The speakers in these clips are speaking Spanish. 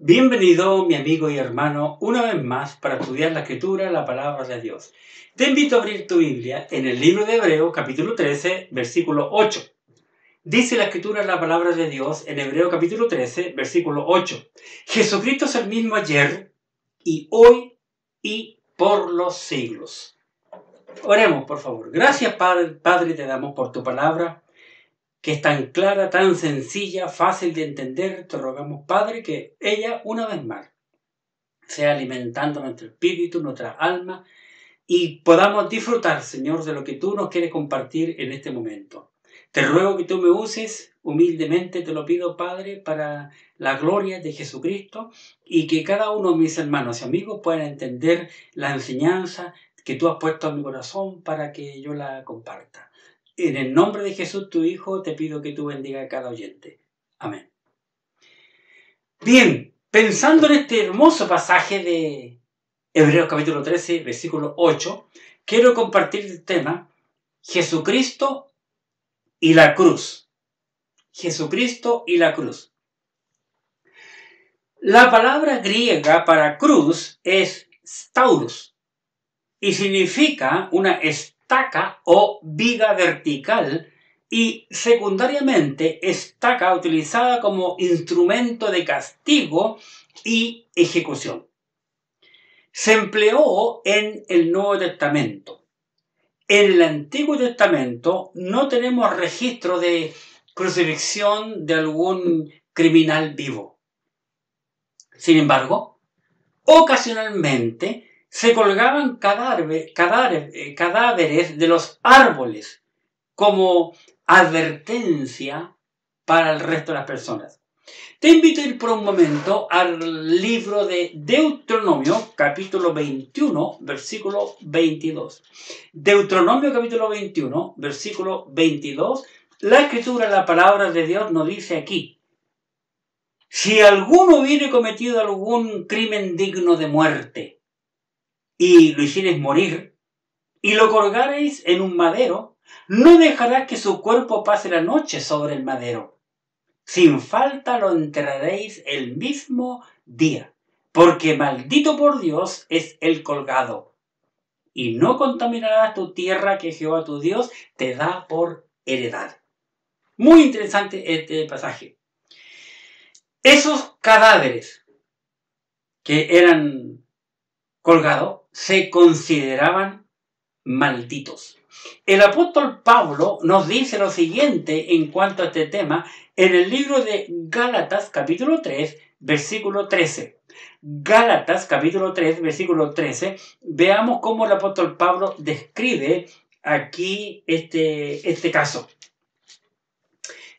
Bienvenido, mi amigo y hermano, una vez más para estudiar la Escritura, la Palabra de Dios. Te invito a abrir tu Biblia en el libro de Hebreo, capítulo 13, versículo 8. Dice la Escritura, la Palabra de Dios, en Hebreo, capítulo 13, versículo 8. Jesucristo es el mismo ayer y hoy y por los siglos. Oremos, por favor. Gracias, Padre, te damos por tu palabra, que es tan clara, tan sencilla, fácil de entender. Te rogamos, Padre, que ella, una vez más, sea alimentando nuestro espíritu, nuestra alma, y podamos disfrutar, Señor, de lo que tú nos quieres compartir en este momento. Te ruego que tú me uses, humildemente te lo pido, Padre, para la gloria de Jesucristo, y que cada uno de mis hermanos y amigos puedan entender la enseñanza que tú has puesto en mi corazón para que yo la comparta. En el nombre de Jesús, tu Hijo, te pido que tú bendiga a cada oyente. Amén. Bien, pensando en este hermoso pasaje de Hebreos capítulo 13, versículo 8, quiero compartir el tema Jesucristo y la cruz. Jesucristo y la cruz. La palabra griega para cruz es stauros y significa una estaca o viga vertical y secundariamente estaca utilizada como instrumento de castigo y ejecución. Se empleó en el Nuevo Testamento. En el Antiguo Testamento no tenemos registro de crucifixión de algún criminal vivo. Sin embargo, ocasionalmente se colgaban cadáveres de los árboles como advertencia para el resto de las personas. Te invito a ir por un momento al libro de Deuteronomio, capítulo 21, versículo 22. Deuteronomio, capítulo 21, versículo 22. La Escritura, la Palabra de Dios, nos dice aquí: si alguno hubiere cometido algún crimen digno de muerte, y lo hiciereis morir, y lo colgareis en un madero, no dejarás que su cuerpo pase la noche sobre el madero. Sin falta lo enterraréis el mismo día, porque maldito por Dios es el colgado. Y no contaminarás tu tierra que Jehová tu Dios te da por heredad. Muy interesante este pasaje. Esos cadáveres que eran colgados se consideraban malditos. El apóstol Pablo nos dice lo siguiente en cuanto a este tema en el libro de Gálatas capítulo 3 versículo 13. Gálatas capítulo 3 versículo 13. Veamos cómo el apóstol Pablo describe aquí este caso.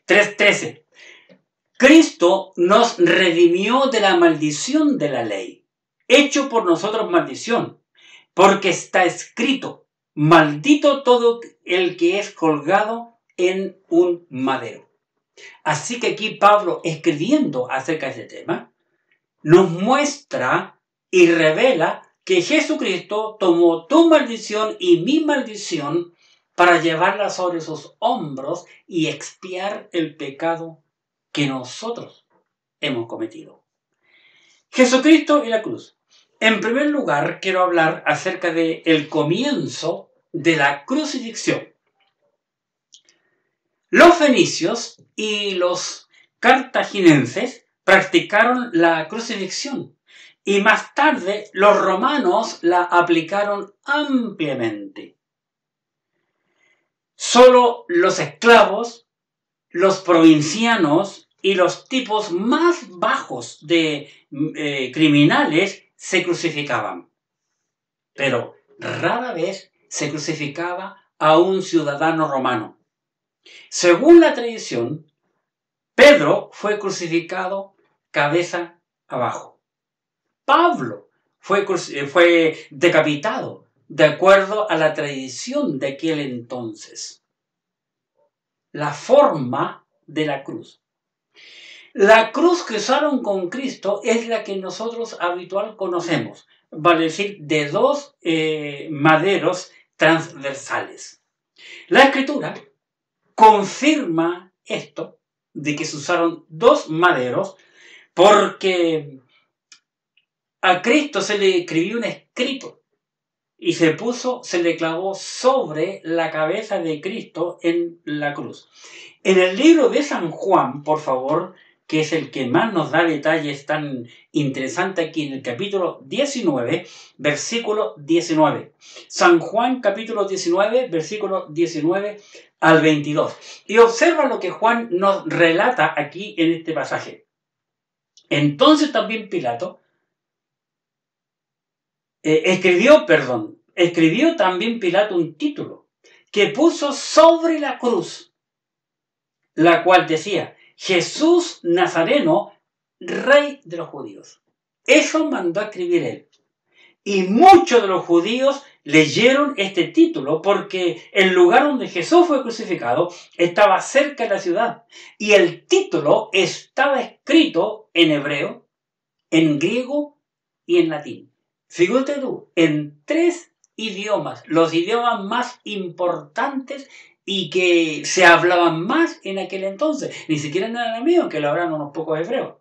3:13. Cristo nos redimió de la maldición de la ley, hecho por nosotros maldición, porque está escrito: maldito todo el que es colgado en un madero. Así que aquí Pablo, escribiendo acerca de este tema, nos muestra y revela que Jesucristo tomó tu maldición y mi maldición para llevarla sobre sus hombros y expiar el pecado que nosotros hemos cometido. Jesucristo y la cruz. En primer lugar, quiero hablar acerca del comienzo de la crucifixión. Los fenicios y los cartagineses practicaron la crucifixión y más tarde los romanos la aplicaron ampliamente. Solo los esclavos, los provincianos y los tipos más bajos de criminales se crucificaban. Pero rara vez se crucificaba a un ciudadano romano. Según la tradición, Pedro fue crucificado cabeza abajo. Pablo fue decapitado de acuerdo a la tradición de aquel entonces. La forma de la cruz. La cruz que usaron con Cristo es la que nosotros habitual conocemos, vale decir, de dos maderos transversales. La Escritura confirma esto, de que se usaron dos maderos, porque a Cristo se le escribió un escrito y se le clavó sobre la cabeza de Cristo en la cruz. En el libro de San Juan, por favor, que es el que más nos da detalles tan interesantes aquí en el capítulo 19, versículo 19. San Juan, capítulo 19, versículo 19 al 22. Y observa lo que Juan nos relata aquí en este pasaje. Entonces también Pilato escribió también Pilato un título que puso sobre la cruz, la cual decía: Jesús Nazareno, Rey de los judíos. Eso mandó a escribir él. Y muchos de los judíos leyeron este título porque el lugar donde Jesús fue crucificado estaba cerca de la ciudad. Y el título estaba escrito en hebreo, en griego y en latín. Fíjate tú, en 3 idiomas, los idiomas más importantes y que se hablaban más en aquel entonces. Ni siquiera en el arameo, que lo hablan unos pocos hebreos.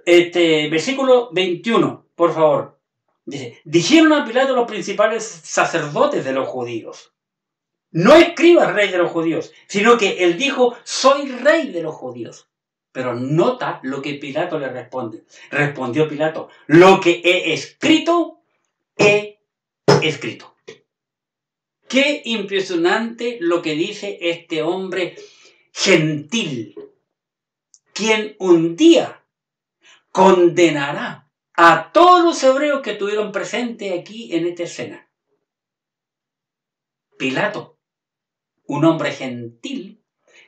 Versículo 21, por favor. Dice: dijeron a Pilato los principales sacerdotes de los judíos: no escribas rey de los judíos, sino que él dijo: soy rey de los judíos. Pero nota lo que Pilato le responde. Respondió Pilato: lo que he escrito, he escrito. Qué impresionante lo que dice este hombre gentil, quien un día condenará a todos los hebreos que estuvieron presentes aquí en esta escena. Pilato, un hombre gentil,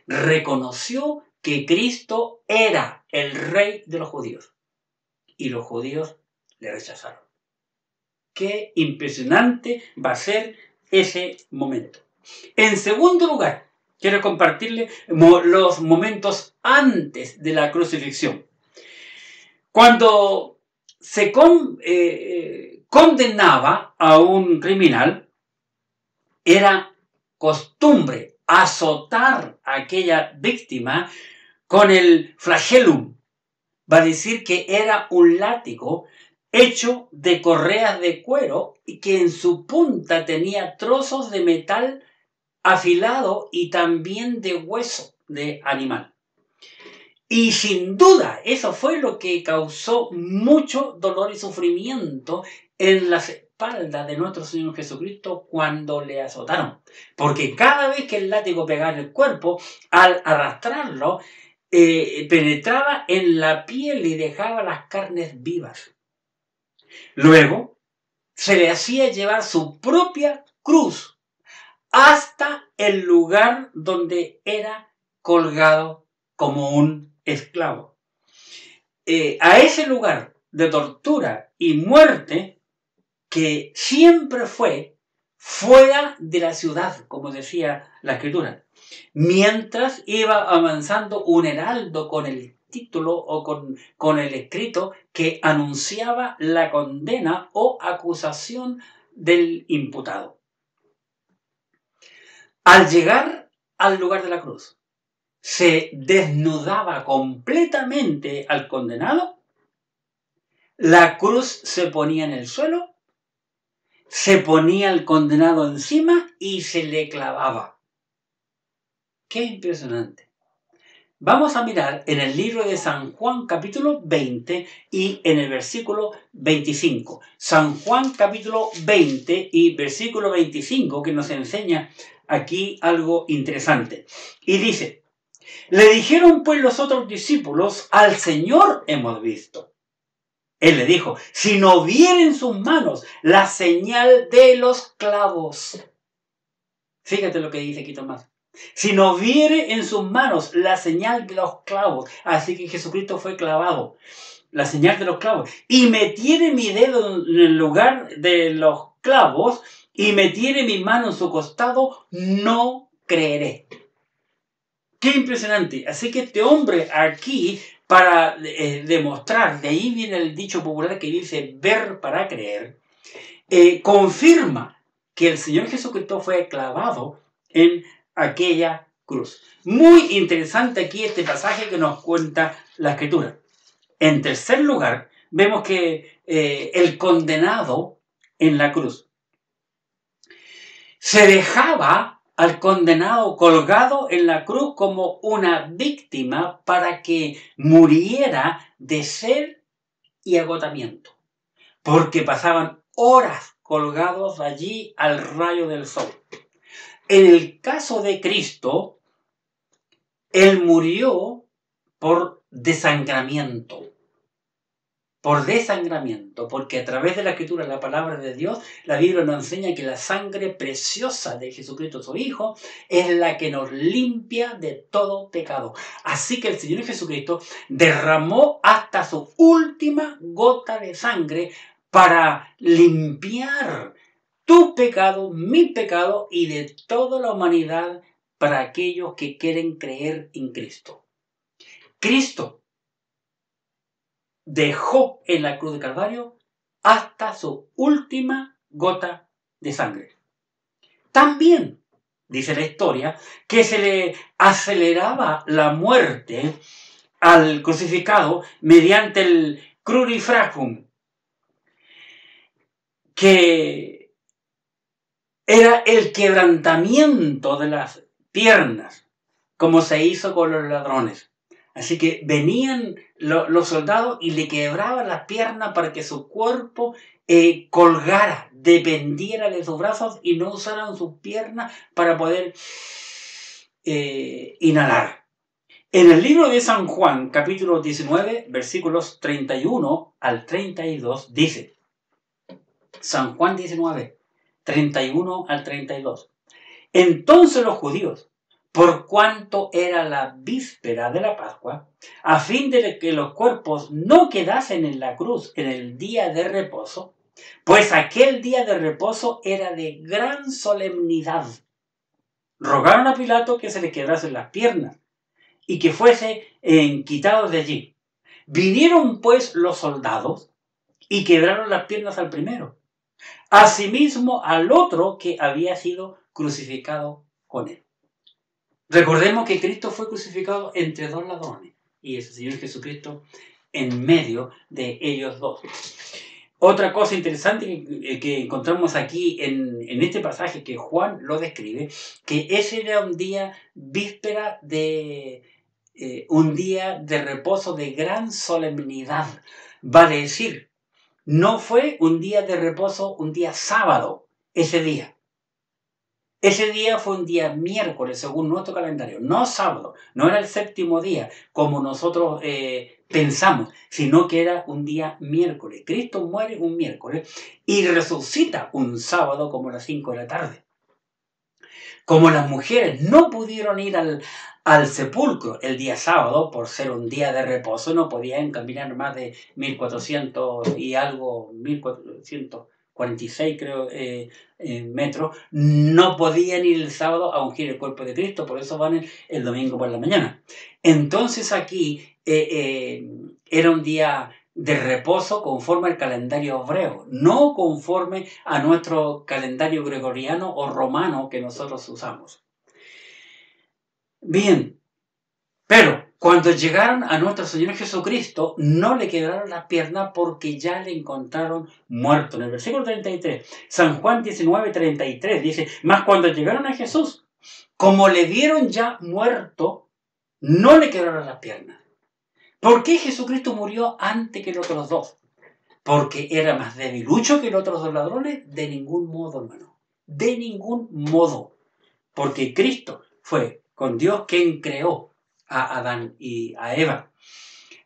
reconoció que Cristo era el rey de los judíos. Y los judíos le rechazaron. Qué impresionante va a ser ese momento. En segundo lugar, quiero compartirle los momentos antes de la crucifixión. Cuando se condenaba a un criminal, era costumbre azotar a aquella víctima con el flagellum. Va a decir que era un látigo hecho de correas de cuero y que en su punta tenía trozos de metal afilado y también de hueso de animal. Y sin duda, eso fue lo que causó mucho dolor y sufrimiento en las espaldas de nuestro Señor Jesucristo cuando le azotaron. Porque cada vez que el látigo pegaba en el cuerpo, al arrastrarlo, penetraba en la piel y dejaba las carnes vivas. Luego, se le hacía llevar su propia cruz hasta el lugar donde era colgado como un esclavo. A ese lugar de tortura y muerte que siempre fue fuera de la ciudad, como decía la Escritura, mientras iba avanzando un heraldo con el título o con el escrito que anunciaba la condena o acusación del imputado. Al llegar al lugar de la cruz, se desnudaba completamente al condenado, la cruz se ponía en el suelo, se ponía el condenado encima y se le clavaba. ¡Qué impresionante! Vamos a mirar en el libro de San Juan capítulo 20 y en el versículo 25. San Juan capítulo 20 y versículo 25, que nos enseña aquí algo interesante. Y dice: le dijeron pues los otros discípulos: al Señor hemos visto. Él le dijo: si no viere en sus manos la señal de los clavos. Fíjate lo que dice aquí Tomás. Si no viere en sus manos la señal de los clavos. Así que Jesucristo fue clavado. La señal de los clavos. Y metiere mi dedo en el lugar de los clavos y metiere mi mano en su costado, no creeré. ¡Qué impresionante! Así que este hombre aquí, para demostrar, de ahí viene el dicho popular que dice ver para creer, confirma que el Señor Jesucristo fue clavado en aquella cruz. Muy interesante aquí este pasaje que nos cuenta la Escritura. En tercer lugar, vemos que el condenado en la cruz se dejaba al condenado colgado en la cruz como una víctima para que muriera de sed y agotamiento, porque pasaban horas colgados allí al rayo del sol. En el caso de Cristo, Él murió por desangramiento. Por desangramiento, porque a través de la escritura, la palabra de Dios, la Biblia nos enseña que la sangre preciosa de Jesucristo, su Hijo, es la que nos limpia de todo pecado. Así que el Señor Jesucristo derramó hasta su última gota de sangre para limpiar tu pecado, mi pecado y de toda la humanidad para aquellos que quieren creer en Cristo. Cristo dejó en la cruz de Calvario hasta su última gota de sangre. También dice la historia que se le aceleraba la muerte al crucificado mediante el crurifragum, que era el quebrantamiento de las piernas, como se hizo con los ladrones. Así que venían los soldados y le quebraban las piernas para que su cuerpo colgara, dependiera de sus brazos y no usaran sus piernas para poder inhalar. En el libro de San Juan, capítulo 19, versículos 31 al 32, dice, San Juan 19, 31 al 32. Entonces los judíos, por cuanto era la víspera de la Pascua, a fin de que los cuerpos no quedasen en la cruz en el día de reposo, pues aquel día de reposo era de gran solemnidad, rogaron a Pilato que se le quebrasen las piernas y que fuese quitados de allí. Vinieron pues los soldados y quebraron las piernas al primero, asimismo al otro que había sido crucificado con él. Recordemos que Cristo fue crucificado entre dos ladrones y es el Señor Jesucristo en medio de ellos dos. Otra cosa interesante que encontramos aquí en este pasaje que Juan lo describe, que ese era un día víspera de un día de reposo de gran solemnidad. Vale decir, no fue un día de reposo, un día sábado, ese día. Ese día fue un día miércoles, según nuestro calendario, no sábado, no era el séptimo día, como nosotros pensamos, sino que era un día miércoles. Cristo muere un miércoles y resucita un sábado como a las 5 de la tarde. Como las mujeres no pudieron ir al sepulcro el día sábado, por ser un día de reposo, no podían caminar más de 1400 y algo, 1446 creo, metros, no podían ir el sábado a ungir el cuerpo de Cristo, por eso van el domingo por la mañana. Entonces aquí era un día de reposo conforme al calendario hebreo, no conforme a nuestro calendario gregoriano o romano que nosotros usamos. Bien, pero cuando llegaron a nuestro Señor Jesucristo, no le quebraron las piernas porque ya le encontraron muerto. En el versículo 33, San Juan 19, 33 dice, mas cuando llegaron a Jesús, como le vieron ya muerto, no le quebraron las piernas. ¿Por qué Jesucristo murió antes que los otros dos? ¿Porque era más debilucho que los otros dos ladrones? De ningún modo, hermano. De ningún modo. Porque Cristo fue con Dios quien creó a Adán y a Eva.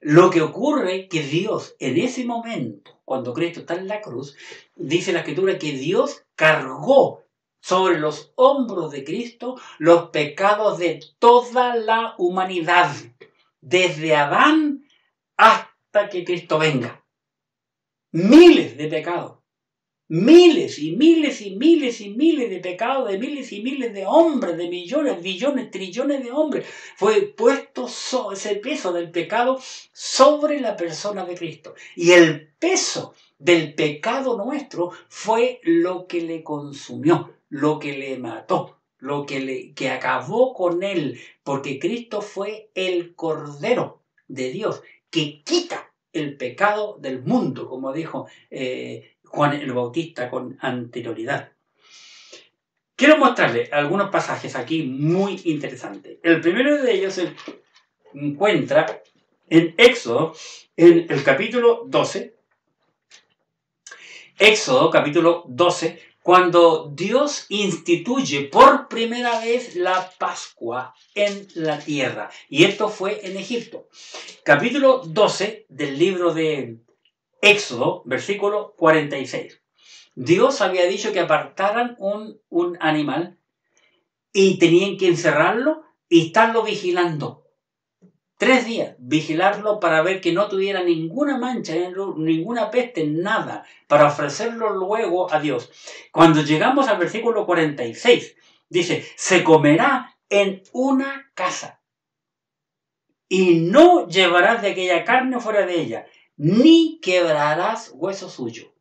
Lo que ocurre es que Dios, en ese momento, cuando Cristo está en la cruz, dice la Escritura que Dios cargó sobre los hombros de Cristo los pecados de toda la humanidad, desde Adán hasta que Cristo venga. Miles de pecados. Miles y miles y miles y miles de pecados de miles y miles de hombres, de millones, billones, trillones de hombres. Fue puesto ese peso del pecado sobre la persona de Cristo. Y el peso del pecado nuestro fue lo que le consumió, lo que le mató, lo que acabó con él. Porque Cristo fue el Cordero de Dios que quita el pecado del mundo, como dijo Juan el Bautista con anterioridad. Quiero mostrarles algunos pasajes aquí muy interesantes. El primero de ellos se encuentra en Éxodo, en el capítulo 12. Éxodo, capítulo 12, cuando Dios instituye por primera vez la Pascua en la tierra. Y esto fue en Egipto. Capítulo 12 del libro de Éxodo, versículo 46. Dios había dicho que apartaran un animal y tenían que encerrarlo y estarlo vigilando. 3 días, vigilarlo para ver que no tuviera ninguna mancha, ninguna peste, nada, para ofrecerlo luego a Dios. Cuando llegamos al versículo 46, dice, se comerá en una casa y no llevarás de aquella carne fuera de ella, ni quebrarás hueso suyo.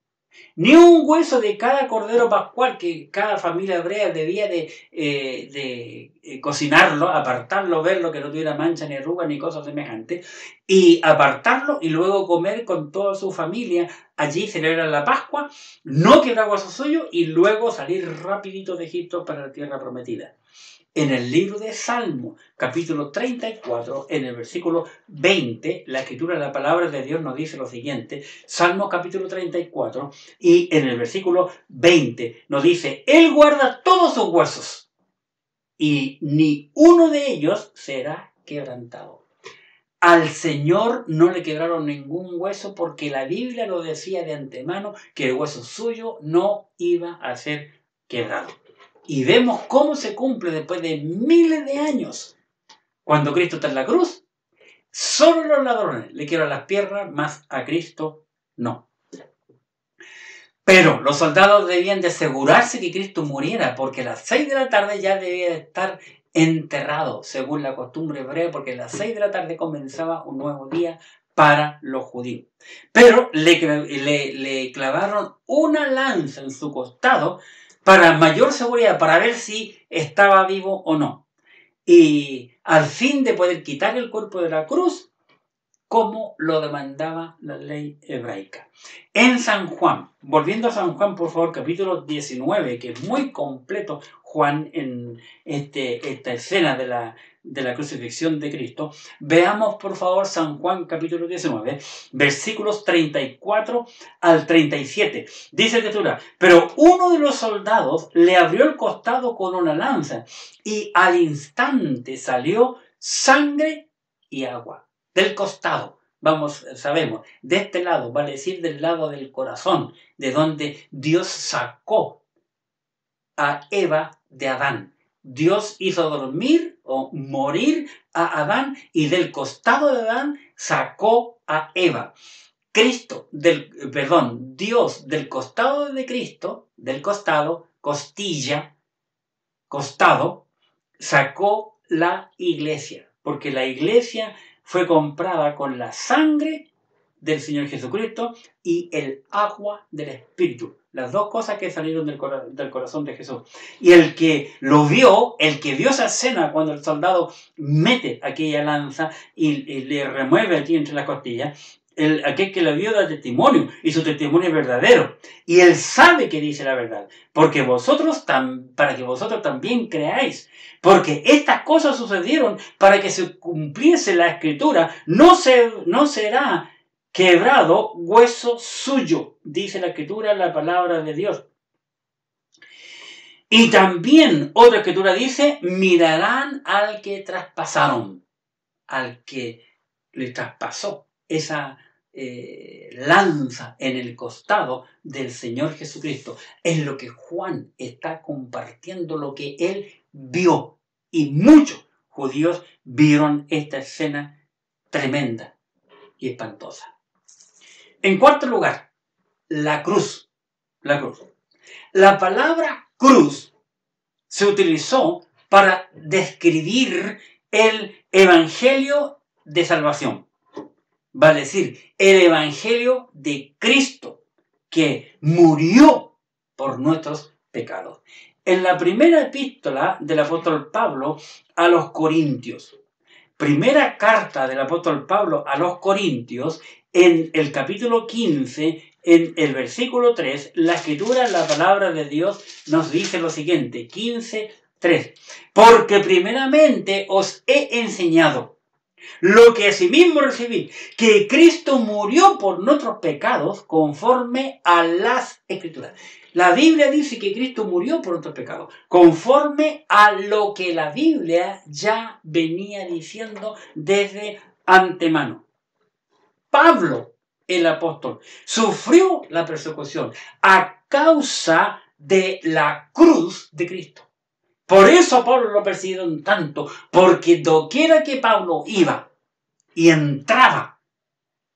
Ni un hueso de cada cordero pascual que cada familia hebrea debía de cocinarlo, apartarlo, verlo, que no tuviera mancha, ni arruga, ni cosas semejantes, y apartarlo y luego comer con toda su familia, allí celebrar la Pascua, no quebrar hueso suyo y luego salir rapidito de Egipto para la tierra prometida. En el libro de Salmo, capítulo 34, en el versículo 20, la escritura, la palabra de Dios nos dice lo siguiente, Salmo capítulo 34, y en el versículo 20 nos dice, Él guarda todos sus huesos, y ni uno de ellos será quebrantado. Al Señor no le quebraron ningún hueso porque la Biblia lo decía de antemano que el hueso suyo no iba a ser quebrado. Y vemos cómo se cumple después de miles de años. Cuando Cristo está en la cruz, solo los ladrones le quiebran las piernas, más a Cristo no. Pero los soldados debían de asegurarse que Cristo muriera, porque a las 6 de la tarde ya debía de estar enterrado, según la costumbre hebrea, porque a las 6 de la tarde comenzaba un nuevo día para los judíos. Pero le clavaron una lanza en su costado para mayor seguridad, para ver si estaba vivo o no. Y al fin de poder quitar el cuerpo de la cruz, como lo demandaba la ley hebraica. En San Juan, volviendo a San Juan, por favor, capítulo 19, que es muy completo Juan en esta escena de la crucifixión de Cristo, veamos por favor San Juan capítulo 19, versículos 34 al 37. Dice la escritura, pero uno de los soldados le abrió el costado con una lanza y al instante salió sangre y agua. Del costado, sabemos, de este lado, vale decir del lado del corazón, de donde Dios sacó a Eva de Adán. Dios hizo dormir o morir a Adán y del costado de Adán sacó a Eva. Dios del costado de Cristo, del costado, costilla, costado, sacó la iglesia, porque la iglesia fue comprada con la sangre del Señor Jesucristo y el agua del Espíritu. Las dos cosas que salieron del corazón de Jesús. Y el que lo vio, el que vio esa escena cuando el soldado mete aquella lanza y le remueve aquí entre las costillas, aquel que lo vio da testimonio, y su testimonio es verdadero. Y él sabe que dice la verdad, porque para que vosotros también creáis. Porque estas cosas sucedieron para que se cumpliese la escritura. No será quebrado hueso suyo, dice la escritura, la palabra de Dios. Y también otra escritura dice, mirarán al que traspasaron, al que le traspasó esa lanza en el costado del Señor Jesucristo. Es lo que Juan está compartiendo, lo que él vio. Y muchos judíos vieron esta escena tremenda y espantosa. En cuarto lugar, la cruz. La cruz. La palabra cruz se utilizó para describir el evangelio de salvación. Vale decir, el evangelio de Cristo, que murió por nuestros pecados. En la primera epístola del apóstol Pablo a los Corintios, primera carta del apóstol Pablo a los Corintios, en el capítulo 15, en el versículo 3, la escritura, la palabra de Dios, nos dice lo siguiente, 15:3. Porque primeramente os he enseñado lo que asimismo recibí, que Cristo murió por nuestros pecados conforme a las Escrituras. La Biblia dice que Cristo murió por nuestros pecados, conforme a lo que la Biblia ya venía diciendo desde antemano. Pablo, el apóstol, sufrió la persecución a causa de la cruz de Cristo. Por eso a Pablo lo persiguieron tanto, porque doquiera que Pablo iba y entraba,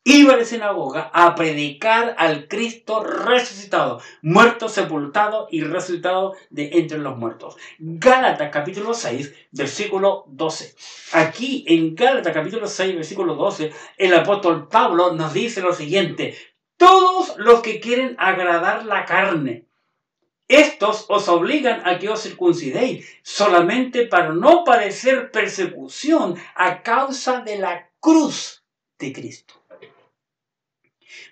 iba a la sinagoga a predicar al Cristo resucitado, muerto, sepultado y resucitado de entre los muertos. Gálatas capítulo 6, versículo 12. Aquí en Gálatas capítulo 6, versículo 12, el apóstol Pablo nos dice lo siguiente: todos los que quieren agradar la carne, estos os obligan a que os circuncidéis, solamente para no padecer persecución a causa de la cruz de Cristo.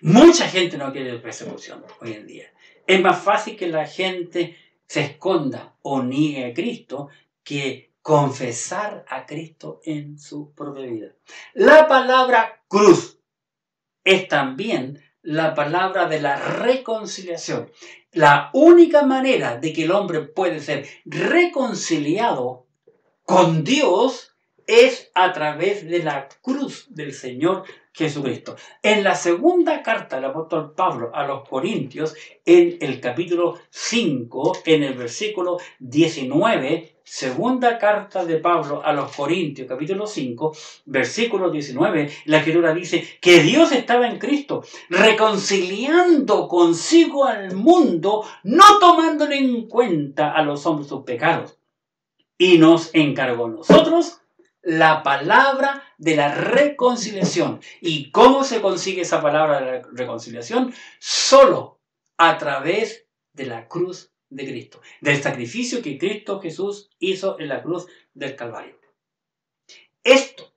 Mucha gente no quiere persecución hoy en día. Es más fácil que la gente se esconda o niegue a Cristo que confesar a Cristo en su propia vida. La palabra cruz es también la palabra de la reconciliación. La única manera de que el hombre puede ser reconciliado con Dios es a través de la cruz del Señor Jesucristo. En la segunda carta del apóstol Pablo a los Corintios, en el capítulo 5, en el versículo 19, segunda carta de Pablo a los Corintios, capítulo 5, versículo 19, la escritura dice que Dios estaba en Cristo, reconciliando consigo al mundo, no tomándole en cuenta a los hombres sus pecados. Y nos encargó a nosotros la palabra de la reconciliación. ¿Y cómo se consigue esa palabra de la reconciliación? Solo a través de la cruz de Cristo, del sacrificio que Cristo Jesús hizo en la cruz del Calvario. Esto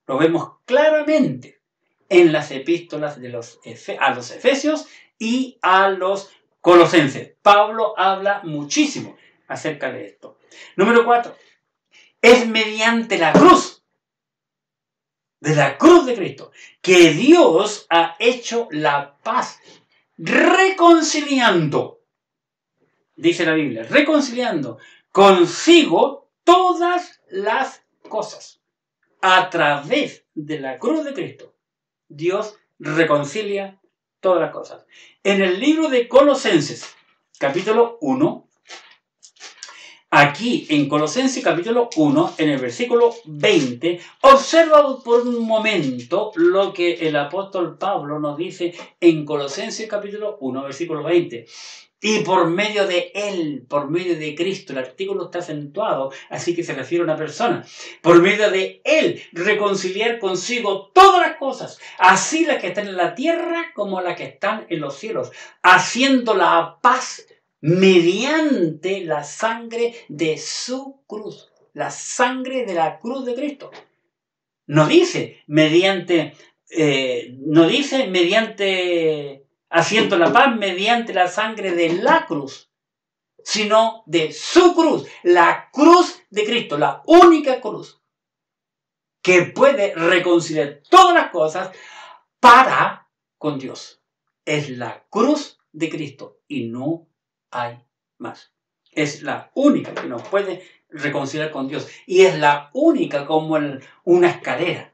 lo vemos claramente en las epístolas a los Efesios y a los Colosenses. Pablo habla muchísimo acerca de esto. Número 4. Es mediante la cruz, de la cruz de Cristo, que Dios ha hecho la paz, reconciliando, dice la Biblia, reconciliando consigo todas las cosas. A través de la cruz de Cristo, Dios reconcilia todas las cosas. En el libro de Colosenses, capítulo 1, aquí en Colosenses capítulo 1, en el versículo 20, observa por un momento lo que el apóstol Pablo nos dice en Colosenses capítulo 1, versículo 20. Y por medio de Él, por medio de Cristo, el artículo está acentuado, así que se refiere a una persona. Por medio de Él, reconciliar consigo todas las cosas, así las que están en la tierra como las que están en los cielos, haciendo la paz mediante la sangre de su cruz, la sangre de la cruz de Cristo. No dice mediante, haciendo la paz mediante la sangre de la cruz, sino de su cruz, la cruz de Cristo, la única cruz que puede reconciliar todas las cosas para con Dios. Es la cruz de Cristo y no hay más. Es la única que nos puede reconciliar con Dios. Y es la única como una escalera,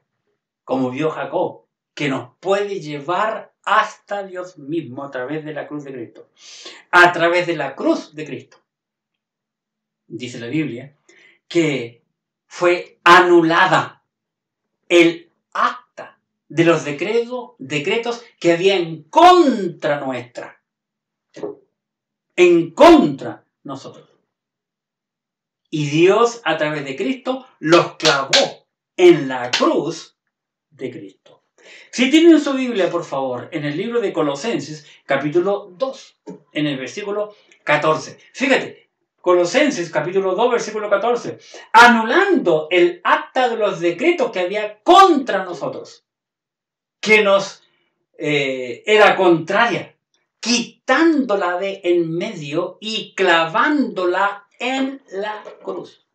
como vio Jacob, que nos puede llevar hasta Dios mismo a través de la cruz de Cristo. A través de la cruz de Cristo. Dice la Biblia que fue anulada el acta de los decretos que había en contra nuestra. En contra nosotros. Y Dios a través de Cristo los clavó en la cruz de Cristo. Si tienen su Biblia, por favor, en el libro de Colosenses, capítulo 2, en el versículo 14. Fíjate, Colosenses, capítulo 2, versículo 14. Anulando el acta de los decretos que había contra nosotros, que nos era contraria, quitándola de en medio y clavándola en la cruz.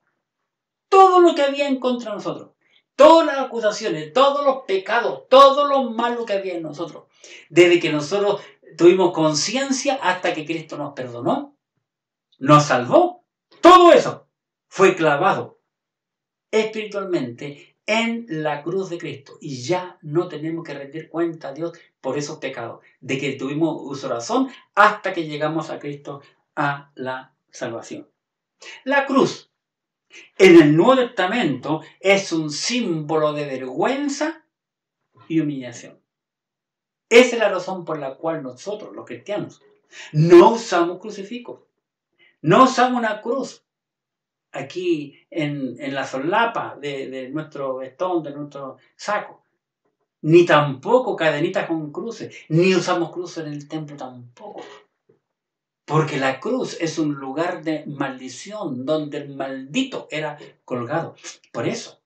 Todo lo que había en contra de nosotros, todas las acusaciones, todos los pecados, todo lo malo que había en nosotros, desde que nosotros tuvimos conciencia hasta que Cristo nos perdonó, nos salvó, todo eso fue clavado espiritualmente en la cruz de Cristo. Y ya no tenemos que rendir cuenta a Dios por esos pecados, de que tuvimos uso de razón hasta que llegamos a Cristo, a la salvación. La cruz en el Nuevo Testamento es un símbolo de vergüenza y humillación. Esa es la razón por la cual nosotros, los cristianos, no usamos crucifijos, no usamos una cruz aquí en la solapa de nuestro vestón, de nuestro saco, ni tampoco cadenitas con cruces, ni usamos cruces en el templo tampoco. Porque la cruz es un lugar de maldición, donde el maldito era colgado. Por eso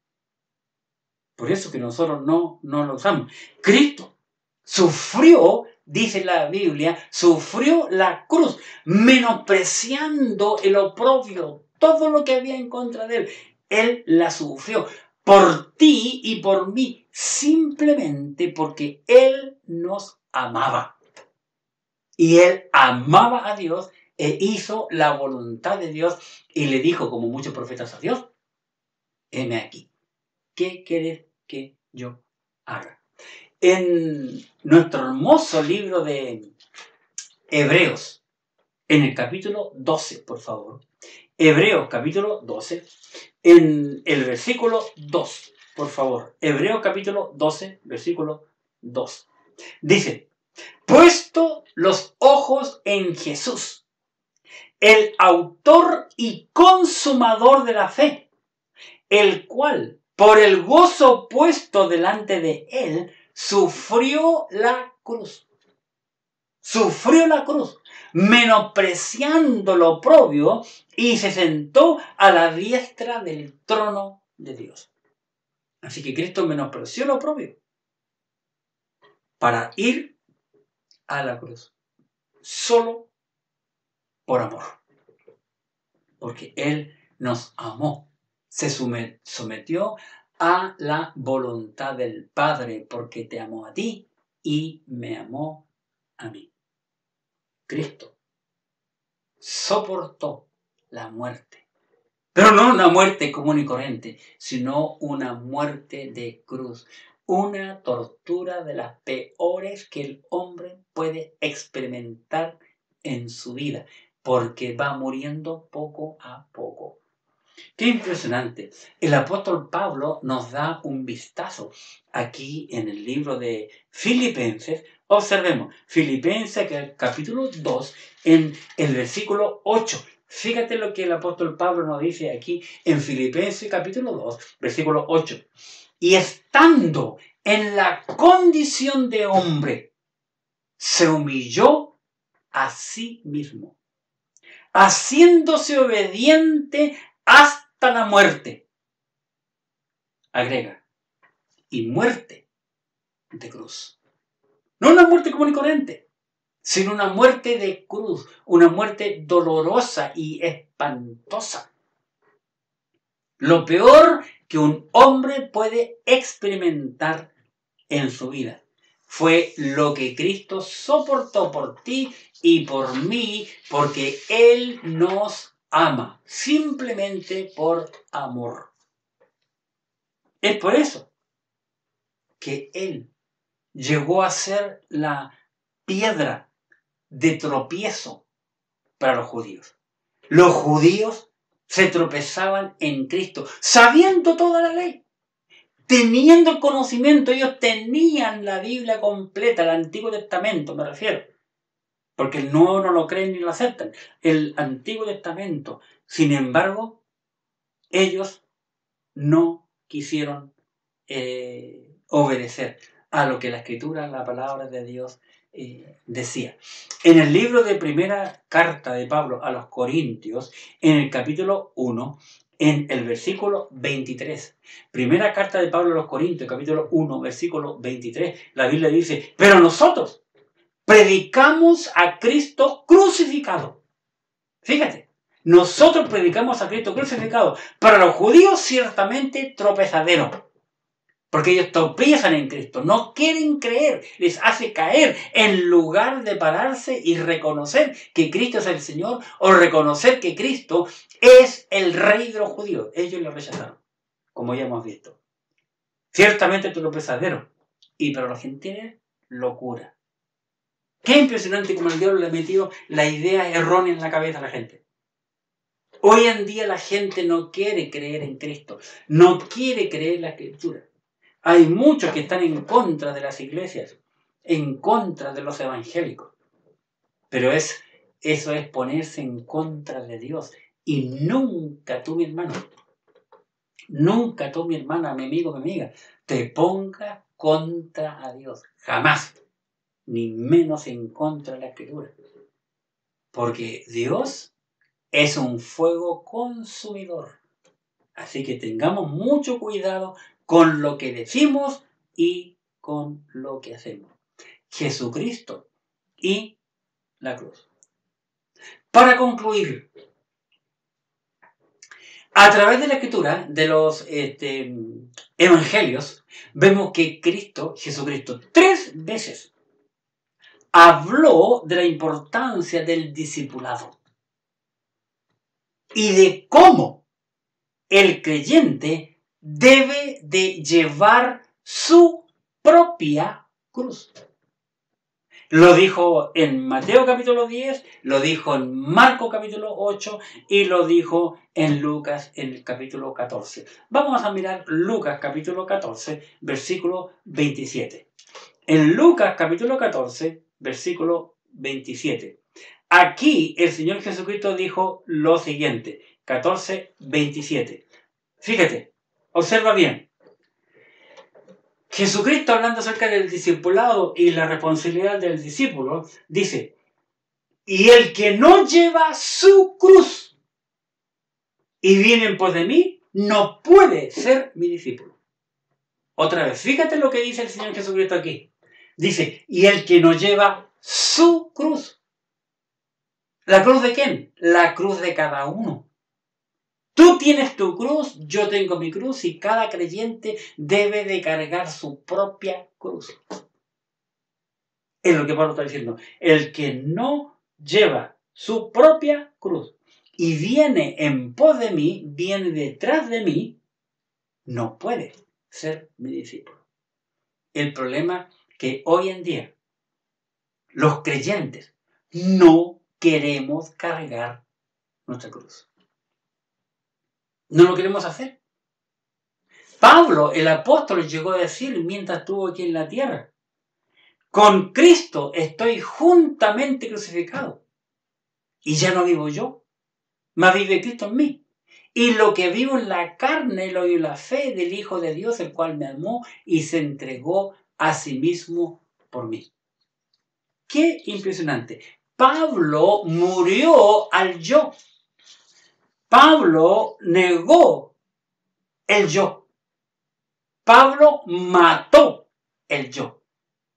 que nosotros no lo usamos. Cristo sufrió, dice la Biblia, sufrió la cruz, menospreciando el oprobio, todo lo que había en contra de él. Él la sufrió por ti y por mí, simplemente porque Él nos amaba. Y Él amaba a Dios e hizo la voluntad de Dios y le dijo, como muchos profetas a Dios, heme aquí, ¿qué quieres que yo haga? En nuestro hermoso libro de Hebreos, en el capítulo 12, por favor. Hebreos capítulo 12, en el versículo 2, por favor. Hebreos capítulo 12, versículo 2. Dice, puesto los ojos en Jesús, el autor y consumador de la fe, el cual, por el gozo puesto delante de él, sufrió la cruz. Sufrió la cruz, menospreciando lo oprobio, y se sentó a la diestra del trono de Dios. Así que Cristo menospreció lo oprobio para ir a la cruz, solo por amor. Porque Él nos amó, se sometió a la voluntad del Padre, porque te amó a ti y me amó a mí. Cristo soportó la muerte, pero no una muerte común y corriente, sino una muerte de cruz, una tortura de las peores que el hombre puede experimentar en su vida, porque va muriendo poco a poco. ¡Qué impresionante! El apóstol Pablo nos da un vistazo aquí en el libro de Filipenses. Observemos, Filipenses capítulo 2, en el versículo 8. Fíjate lo que el apóstol Pablo nos dice aquí en Filipenses capítulo 2, versículo 8. Y estando en la condición de hombre, se humilló a sí mismo, haciéndose obediente hasta la muerte. Agrega, y muerte de cruz. No una muerte común y corriente, sino una muerte de cruz, una muerte dolorosa y espantosa. Lo peor que un hombre puede experimentar en su vida fue lo que Cristo soportó por ti y por mí, porque Él nos ama, simplemente por amor. Es por eso que Él llegó a ser la piedra de tropiezo para los judíos. Los judíos se tropezaban en Cristo, sabiendo toda la ley, teniendo el conocimiento. Ellos tenían la Biblia completa, el Antiguo Testamento me refiero, porque el Nuevo no lo creen ni lo aceptan, el Antiguo Testamento. Sin embargo, ellos no quisieron obedecer a lo que la Escritura, la palabra de Dios, decía. En el libro de primera carta de Pablo a los Corintios, en el capítulo 1, en el versículo 23. Primera carta de Pablo a los Corintios, capítulo 1, versículo 23. La Biblia dice, pero nosotros predicamos a Cristo crucificado. Fíjate, nosotros predicamos a Cristo crucificado. Para los judíos ciertamente tropezadero. Porque ellos tropiezan en Cristo, no quieren creer, les hace caer en lugar de pararse y reconocer que Cristo es el Señor o reconocer que Cristo es el Rey de los judíos. Ellos lo rechazaron, como ya hemos visto. Ciertamente tropezadero. Y para los gentiles, locura. Qué impresionante como el diablo le ha metido la idea errónea en la cabeza a la gente. Hoy en día la gente no quiere creer en Cristo, no quiere creer en la Escritura. Hay muchos que están en contra de las iglesias, en contra de los evangélicos. Pero eso es ponerse en contra de Dios. Y nunca tú, mi hermano, nunca tú, mi hermana, mi amigo, mi amiga, te pongas contra a Dios. Jamás. Ni menos en contra de la Escritura. Porque Dios es un fuego consumidor. Así que tengamos mucho cuidado con lo que decimos y con lo que hacemos. Jesucristo y la cruz. Para concluir, a través de la Escritura, de los evangelios, vemos que Jesucristo, 3 veces habló de la importancia del discipulado y de cómo el creyente debe de llevar su propia cruz. Lo dijo en Mateo capítulo 10, lo dijo en Marcos capítulo 8 y lo dijo en Lucas en el capítulo 14. Vamos a mirar Lucas capítulo 14, versículo 27. En Lucas capítulo 14, versículo 27. Aquí el Señor Jesucristo dijo lo siguiente, 14, 27. Fíjate, observa bien. Jesucristo, hablando acerca del discipulado y la responsabilidad del discípulo, dice, y el que no lleva su cruz y viene en pos de mí, no puede ser mi discípulo. Otra vez, fíjate lo que dice el Señor Jesucristo aquí. Dice, y el que no lleva su cruz. ¿La cruz de quién? La cruz de cada uno. Tú tienes tu cruz, yo tengo mi cruz y cada creyente debe de cargar su propia cruz. Es lo que Pablo está diciendo. El que no lleva su propia cruz y viene en pos de mí, viene detrás de mí, no puede ser mi discípulo. El problema es que hoy en día los creyentes no queremos cargar nuestra cruz. No lo queremos hacer. Pablo, el apóstol, llegó a decir mientras estuvo aquí en la tierra, con Cristo estoy juntamente crucificado. Y ya no vivo yo, mas vive Cristo en mí. Y lo que vivo en la carne lo vivo en la fe del Hijo de Dios, el cual me amó y se entregó a sí mismo por mí. ¡Qué impresionante! Pablo murió al yo. Pablo negó el yo. Pablo mató el yo.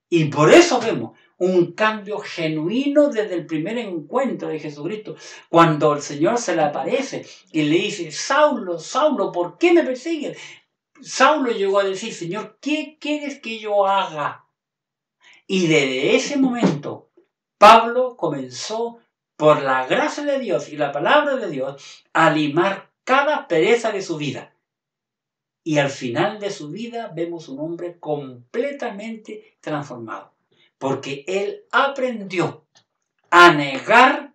Y por eso vemos un cambio genuino desde el primer encuentro de Jesucristo, cuando el Señor se le aparece y le dice, Saulo, Saulo, ¿por qué me persigues? Saulo llegó a decir, Señor, ¿qué quieres que yo haga? Y desde ese momento, Pablo comenzó, por la gracia de Dios y la palabra de Dios, a limar cada pereza de su vida. Y al final de su vida vemos un hombre completamente transformado. Porque él aprendió a negar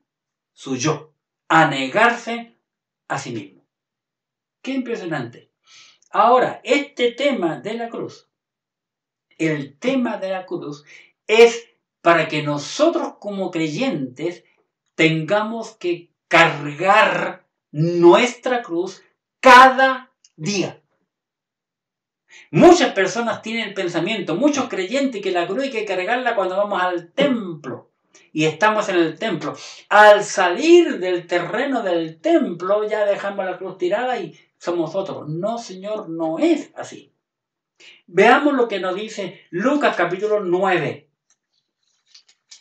su yo, a negarse a sí mismo. ¡Qué impresionante! Ahora, este tema de la cruz, el tema de la cruz es para que nosotros como creyentes tengamos que cargar nuestra cruz cada día. Muchas personas tienen el pensamiento, muchos creyentes, que la cruz hay que cargarla cuando vamos al templo. Y estamos en el templo. Al salir del terreno del templo, ya dejamos la cruz tirada y somos otros. No, Señor, no es así. Veamos lo que nos dice Lucas capítulo 9.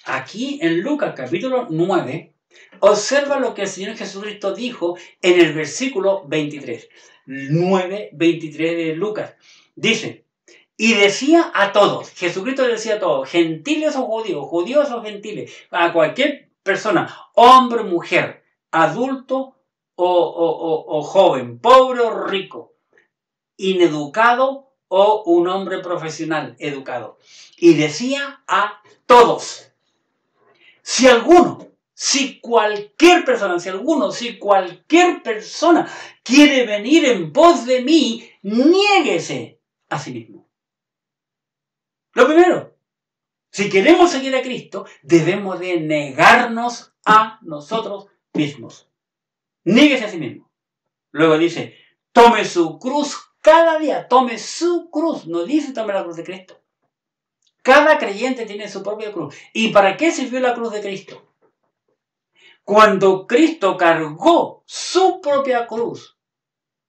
Aquí en Lucas capítulo 9, observa lo que el Señor Jesucristo dijo en el versículo 23. 9:23 de Lucas. Dice, y decía a todos, Jesucristo decía a todos, gentiles o judíos, judíos o gentiles, a cualquier persona, hombre o mujer, adulto o joven, pobre o rico, ineducado o un hombre profesional educado. Y decía a todos, si cualquier persona quiere venir en pos de mí, niéguese a sí mismo. Lo primero, si queremos seguir a Cristo, debemos de negarnos a nosotros mismos. Niéguese a sí mismo. Luego dice, tome su cruz cada día, tome su cruz. No dice tome la cruz de Cristo. Cada creyente tiene su propia cruz. ¿Y para qué sirvió la cruz de Cristo? Cuando Cristo cargó su propia cruz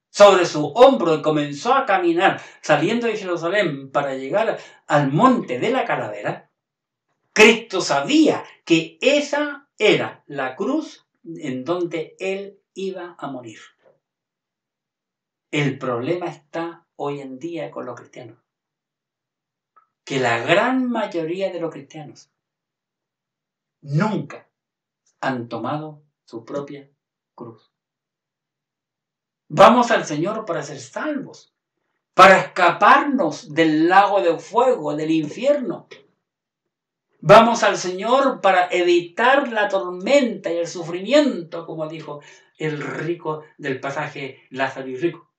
sobre su hombro y comenzó a caminar saliendo de Jerusalén para llegar al monte de la calavera, Cristo sabía que esa era la cruz en donde Él iba a morir. El problema está hoy en día con los cristianos. Que la gran mayoría de los cristianos nunca han tomado su propia cruz. Vamos al Señor para ser salvos, para escaparnos del lago de fuego, del infierno. Vamos al Señor para evitar la tormenta y el sufrimiento, como dijo el rico del pasaje Lázaro y rico.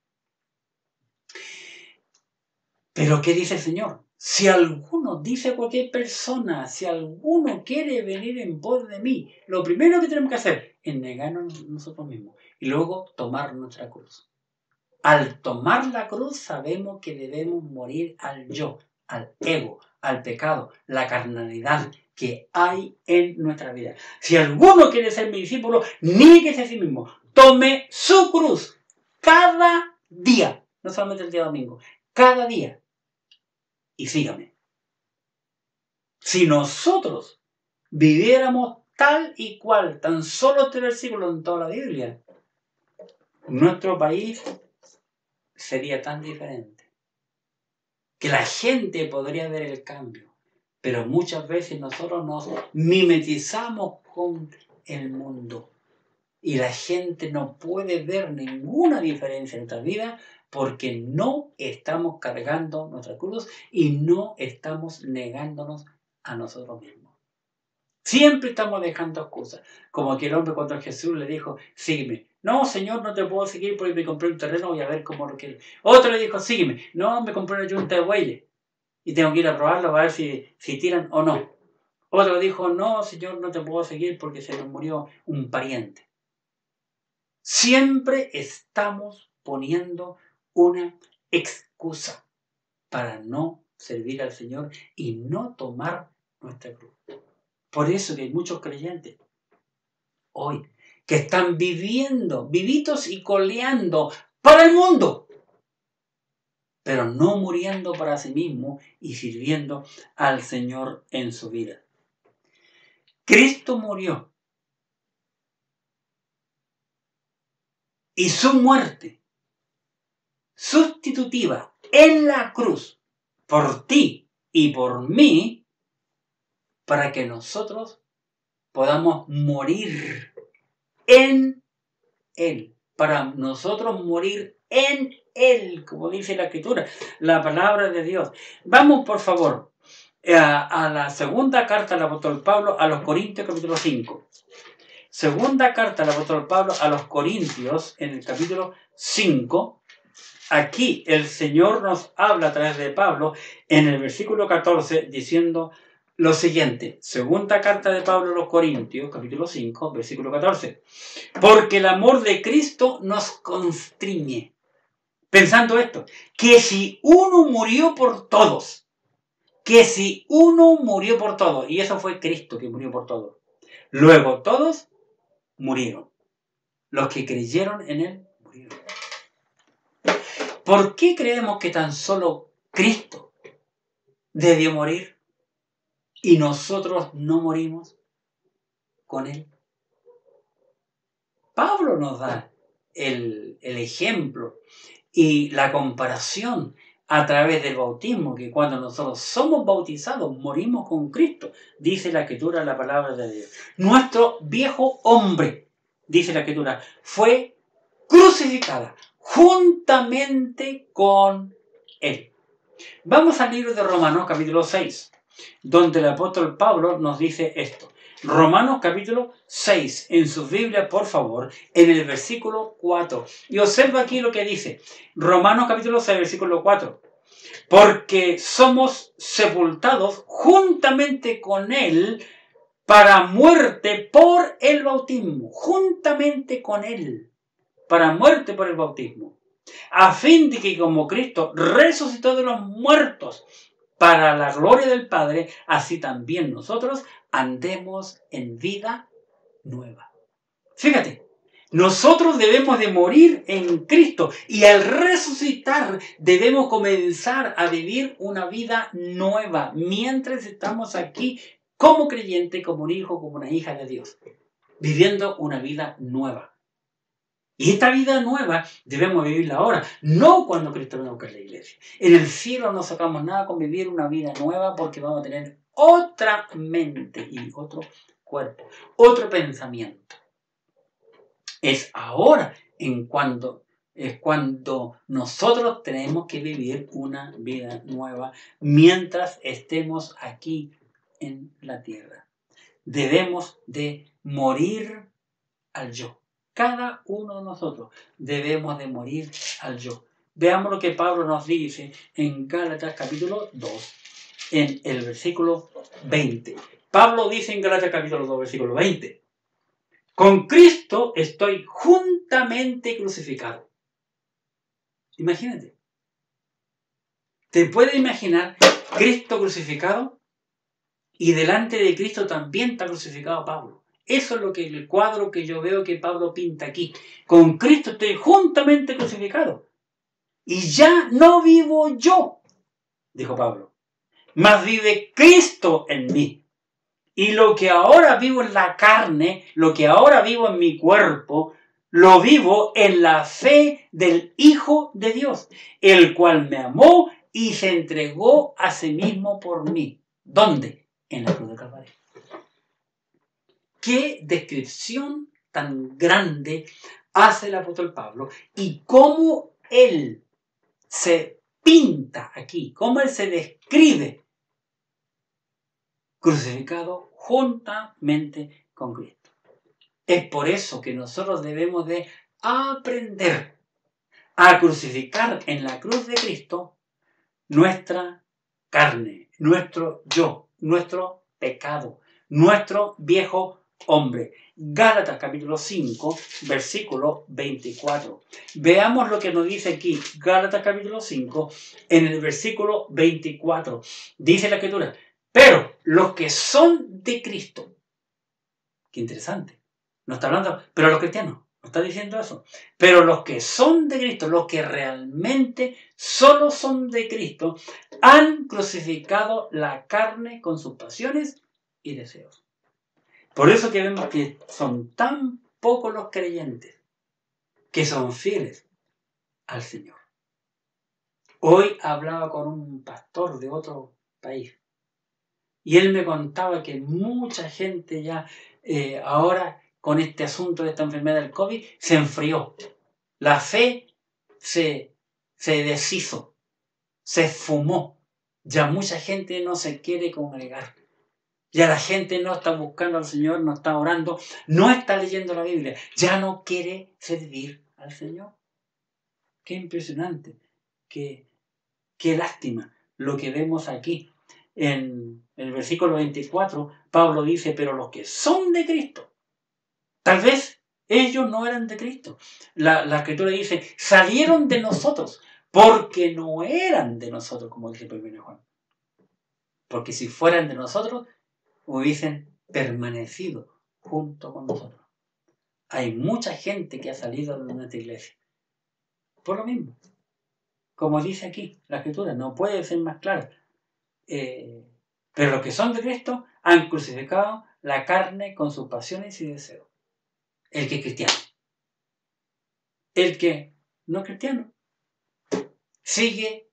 Pero ¿qué dice el Señor? Si alguno, dice cualquier persona, si alguno quiere venir en pos de mí, lo primero que tenemos que hacer es negarnos nosotros mismos y luego tomar nuestra cruz. Al tomar la cruz sabemos que debemos morir al yo, al ego, al pecado, la carnalidad que hay en nuestra vida. Si alguno quiere ser mi discípulo, niéguese a sí mismo, tome su cruz cada día, no solamente el día domingo, cada día, y sígame. Si nosotros viviéramos tal y cual, tan solo este versículo en toda la Biblia, nuestro país sería tan diferente que la gente podría ver el cambio, pero muchas veces nosotros nos mimetizamos con el mundo y la gente no puede ver ninguna diferencia en nuestra vida porque no estamos cargando nuestra cruz y no estamos negándonos a nosotros mismos. Siempre estamos dejando excusas, como aquel hombre cuando Jesús le dijo, sígueme. No, Señor, no te puedo seguir porque me compré un terreno, voy a ver cómo lo quiero. Otro le dijo, sígueme. No, me compré una yunta de bueyes y tengo que ir a probarlo para ver si tiran o no. Otro dijo, no, Señor, no te puedo seguir porque se nos murió un pariente. Siempre estamos poniendo una excusa para no servir al Señor y no tomar nuestra cruz. Por eso que hay muchos creyentes hoy que están viviendo, vivitos y coleando para el mundo, pero no muriendo para sí mismo y sirviendo al Señor en su vida. Cristo murió y su muerte sustitutiva en la cruz por ti y por mí para que nosotros podamos morir en Él, para nosotros morir en Él, como dice la Escritura, la palabra de Dios. Vamos, por favor, a la segunda carta del apóstol Pablo a los Corintios, capítulo 5. Segunda carta del apóstol Pablo a los Corintios, en el capítulo 5. Aquí el Señor nos habla a través de Pablo en el versículo 14 diciendo lo siguiente. Segunda carta de Pablo a los Corintios, capítulo 5, versículo 14. Porque el amor de Cristo nos constriñe, pensando esto, que si uno murió por todos, que si uno murió por todos, y eso fue Cristo que murió por todos, luego todos murieron. Los que creyeron en Él murieron. ¿Por qué creemos que tan solo Cristo debió morir y nosotros no morimos con Él? Pablo nos da el ejemplo y la comparación a través del bautismo, que cuando nosotros somos bautizados, morimos con Cristo, dice la Escritura, la palabra de Dios. Nuestro viejo hombre, dice la Escritura, fue crucificada juntamente con Él. Vamos al libro de Romanos, capítulo 6, donde el apóstol Pablo nos dice esto. Romanos capítulo 6, en su Biblia, por favor, en el versículo 4. Y observa aquí lo que dice. Romanos capítulo 6, versículo 4. Porque somos sepultados juntamente con Él para muerte por el bautismo. Juntamente con Él. Para muerte por el bautismo. A fin de que como Cristo resucitó de los muertos para la gloria del Padre, así también nosotros andemos en vida nueva. Fíjate, nosotros debemos de morir en Cristo y al resucitar debemos comenzar a vivir una vida nueva mientras estamos aquí como creyente, como un hijo, como una hija de Dios, viviendo una vida nueva. Y esta vida nueva debemos vivirla ahora, no cuando Cristo venga a buscar la iglesia. En el cielo no sacamos nada con vivir una vida nueva porque vamos a tener otra mente y otro cuerpo, otro pensamiento. Es ahora cuando nosotros tenemos que vivir una vida nueva mientras estemos aquí en la tierra. Debemos de morir al yo. Cada uno de nosotros debemos de morir al yo. Veamos lo que Pablo nos dice en Gálatas capítulo 2, en el versículo 20. Pablo dice en Gálatas capítulo 2, versículo 20. Con Cristo estoy juntamente crucificado. Imagínate. ¿Te puedes imaginar Cristo crucificado? Y delante de Cristo también está crucificado Pablo. Eso es lo que el cuadro que yo veo que Pablo pinta aquí. Con Cristo estoy juntamente crucificado. Y ya no vivo yo, dijo Pablo, mas vive Cristo en mí. Y lo que ahora vivo en la carne, lo que ahora vivo en mi cuerpo, lo vivo en la fe del Hijo de Dios, el cual me amó y se entregó a sí mismo por mí. ¿Dónde? En la cruz del Calvario. Qué descripción tan grande hace el apóstol Pablo y cómo él se pinta aquí, cómo él se describe crucificado juntamente con Cristo. Es por eso que nosotros debemos de aprender a crucificar en la cruz de Cristo nuestra carne, nuestro yo, nuestro pecado, nuestro viejo hombre. Gálatas capítulo 5, versículo 24. Veamos lo que nos dice aquí. Gálatas capítulo 5, en el versículo 24. Dice la Escritura, pero los que son de Cristo. Qué interesante. No está hablando, pero los cristianos. No está diciendo eso. Pero los que son de Cristo, los que realmente solo son de Cristo, han crucificado la carne con sus pasiones y deseos. Por eso que vemos que son tan pocos los creyentes que son fieles al Señor. Hoy hablaba con un pastor de otro país y él me contaba que mucha gente ya ahora con este asunto de esta enfermedad del COVID se enfrió. La fe se deshizo, se esfumó. Ya mucha gente no se quiere congregar. Ya la gente no está buscando al Señor, no está orando, no está leyendo la Biblia. Ya no quiere servir al Señor. Qué impresionante, qué lástima lo que vemos aquí. En el versículo 24, Pablo dice, pero los que son de Cristo, tal vez Ellos no eran de Cristo. La Escritura dice, salieron de nosotros, porque no eran de nosotros, como dice 1 Juan. Porque si fueran de nosotros, hubiesen permanecido junto con nosotros. Hay mucha gente que ha salido de nuestra iglesia. Por lo mismo. Como dice aquí la Escritura, no puede ser más claro. Pero los que son de Cristo han crucificado la carne con sus pasiones y deseos. El que es cristiano. El que no es cristiano sigue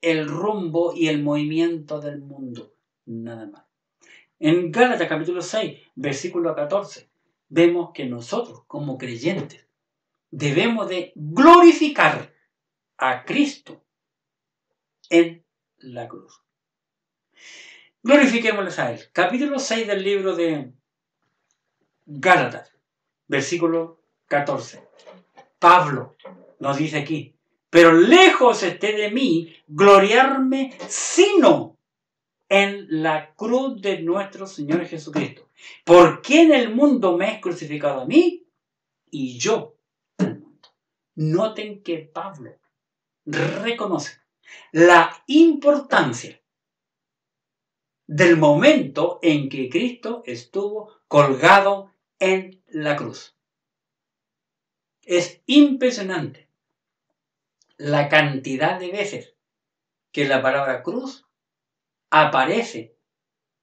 el rumbo y el movimiento del mundo. Nada más. En Gálatas capítulo 6, versículo 14, vemos que nosotros, como creyentes, debemos de glorificar a Cristo en la cruz. Glorifiquémosles a Él. Capítulo 6 del libro de Gálatas, versículo 14. Pablo nos dice aquí, pero lejos esté de mí gloriarme sino en la cruz de nuestro Señor Jesucristo. Porque en el mundo me es crucificado a mí y yo al mundo. Noten que Pablo reconoce la importancia del momento en que Cristo estuvo colgado en la cruz. Es impresionante la cantidad de veces que la palabra cruz aparece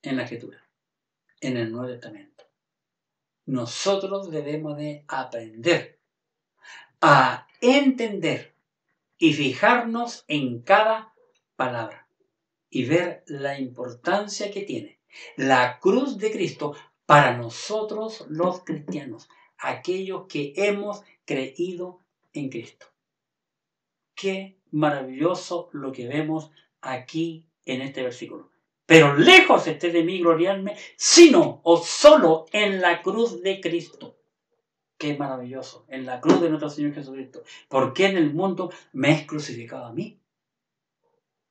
en la Escritura, en el Nuevo Testamento. Nosotros debemos de aprender a entender y fijarnos en cada palabra y ver la importancia que tiene la cruz de Cristo para nosotros los cristianos, aquellos que hemos creído en Cristo. Qué maravilloso lo que vemos aquí en este versículo. Pero lejos esté de mí gloriarme, sino o solo en la cruz de Cristo. Qué maravilloso, en la cruz de nuestro Señor Jesucristo. Porque en el mundo me es crucificado a mí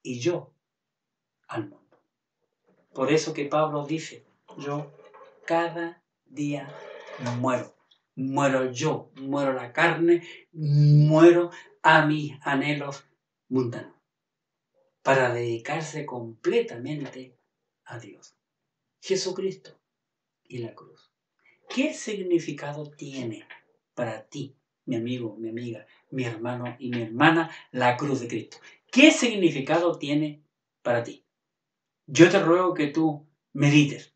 y yo al mundo. Por eso que Pablo dice, yo cada día muero. Muero yo, muero la carne, muero a mis anhelos mundanos para dedicarse completamente a Dios. Jesucristo y la cruz. ¿Qué significado tiene para ti, mi amigo, mi amiga, mi hermano y mi hermana, la cruz de Cristo? ¿Qué significado tiene para ti? Yo te ruego que tú medites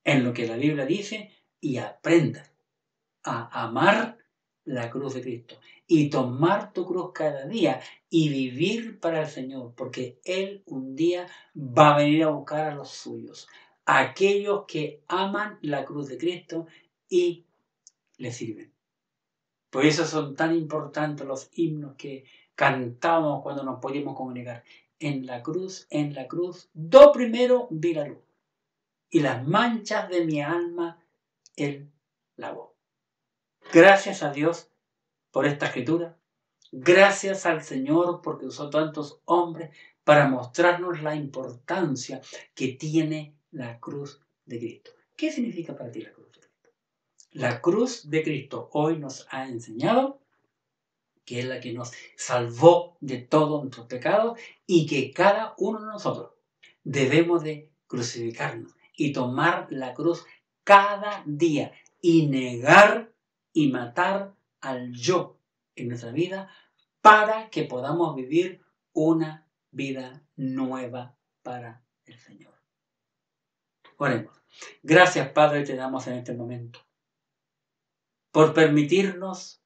en lo que la Biblia dice y aprendas a amar la cruz de Cristo y tomar tu cruz cada día y vivir para el Señor, porque Él un día va a venir a buscar a los suyos, a aquellos que aman la cruz de Cristo y le sirven. Por eso son tan importantes los himnos que cantamos cuando nos podíamos comunicar. En la cruz, do primero vi la luz, y las manchas de mi alma Él lavó. Gracias a Dios por esta escritura. Gracias al Señor porque usó tantos hombres para mostrarnos la importancia que tiene la cruz de Cristo. ¿Qué significa para ti la cruz de Cristo? La cruz de Cristo hoy nos ha enseñado que es la que nos salvó de todos nuestros pecados y que cada uno de nosotros debemos de crucificarnos y tomar la cruz cada día y negar y matar al yo en nuestra vida para que podamos vivir una vida nueva para el Señor. Oremos. Gracias, Padre, te damos en este momento por permitirnos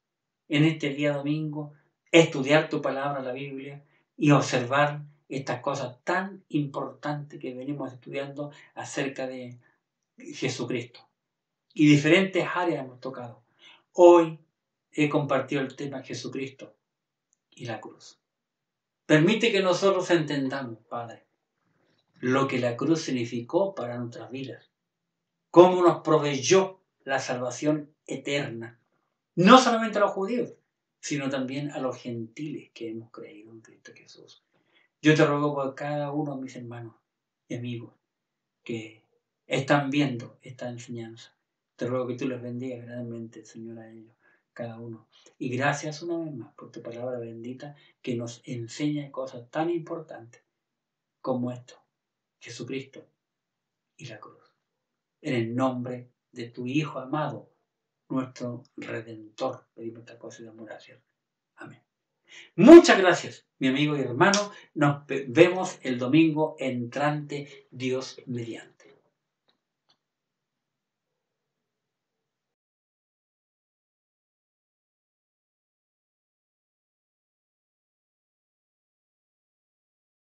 en este día domingo estudiar tu palabra, la Biblia, y observar estas cosas tan importantes que venimos estudiando acerca de Jesucristo. Y diferentes áreas hemos tocado. Hoy he compartido el tema Jesucristo y la cruz. Permite que nosotros entendamos, Padre, lo que la cruz significó para nuestras vidas. Cómo nos proveyó la salvación eterna. No solamente a los judíos, sino también a los gentiles que hemos creído en Cristo Jesús. Yo te ruego por cada uno de mis hermanos y amigos que están viendo esta enseñanza. Te ruego que tú les bendigas grandemente, Señor, a ellos. cada uno. Y gracias una vez más por tu palabra bendita que nos enseña cosas tan importantes como esto, Jesucristo y la cruz. En el nombre de tu Hijo amado, nuestro Redentor, pedimos esta cosa de amor hacia él. Amén. Muchas gracias, mi amigo y hermano. Nos vemos el domingo entrante, Dios mediante.